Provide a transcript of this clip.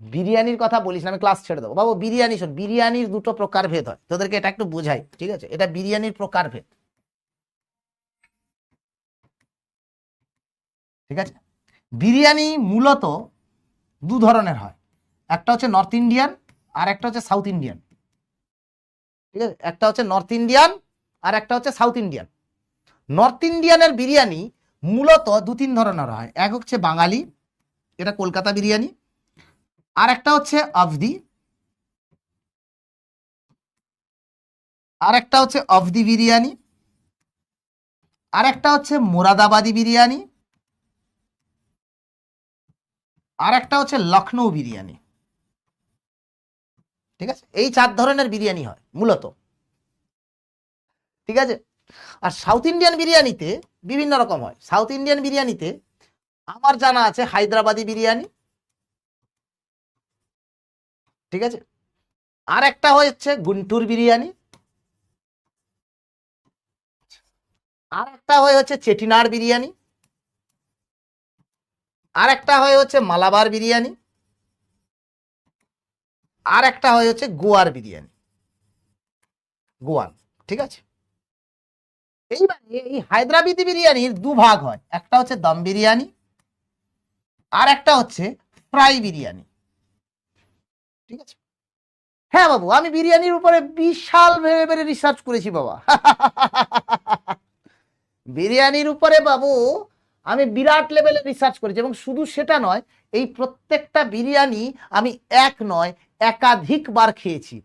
বিরিয়ানির কথা বলিস না, আমি ক্লাস ছেড়ে দেবো বাবু। বিরিয়ানি শোন, বিরিয়ানির দুটো প্রকার ভেদ হয়, তোদেরকে এটা একটু বোঝাই, ঠিক আছে? এটা বিরিয়ানির প্রকার ভেদ, ঠিক আছে? বিরিয়ানি মূলত দু ধরনের হয়, একটা হচ্ছে নর্থ ইন্ডিয়ান আর একটা হচ্ছে সাউথ ইন্ডিয়ান, ঠিক আছে? একটা হচ্ছে নর্থ ইন্ডিয়ান আর একটা হচ্ছে সাউথ ইন্ডিয়ান। নর্থ ইন্ডিয়ানের বিরিয়ানি মূলত দু তিন ধরনের হয়, এক হচ্ছে বাঙালি, এটা কলকাতা বিরিয়ানি, আর একটা হচ্ছে আফদি, আর একটা হচ্ছে আফদি বিরিয়ানি, আর একটা হচ্ছে মোরাদাবাদি বিরিয়ানি, আর একটা হচ্ছে লখনৌ বিরিয়ানি, ঠিক আছে? এই চার ধরনের বিরিয়ানি হয় মূলত, ঠিক আছে? আর সাউথ ইন্ডিয়ান বিরিয়ানিতে বিভিন্ন রকম হয়। সাউথ ইন্ডিয়ান বিরিয়ানিতে আমার জানা আছে হায়দ্রাবাদি বিরিয়ানি, ঠিক আছে? আর একটা হচ্ছে গুন্টুর বিরিয়ানি, আর একটা হচ্ছে চেটিনার বিরিয়ানি, আর একটা হচ্ছে মালাবার বিরিয়ানি, আর একটা হচ্ছে গোয়ার বিরিয়ানি, গোয়ান, ঠিক আছে? এইবারে এই হায়দ্রাবাদি বিরিয়ানির দু ভাগ হয়, একটা হচ্ছে দম বিরিয়ানি আর একটা হচ্ছে ফ্রাই বিরিয়ানি, ঠিক আছে? হ্যাঁ বাবু, আমি বিরিয়ানির উপরে বিশাল ভেবে ভেবে রিসার্চ করেছি বাবা। বিরিয়ানির উপরে বাবু আমি বিরাট লেভেলে রিসার্চ করেছি, এবং শুধু সেটা নয়, এই প্রত্যেকটা বিরিয়ানি আমি এক নয় একাধিকবার খেয়েছি,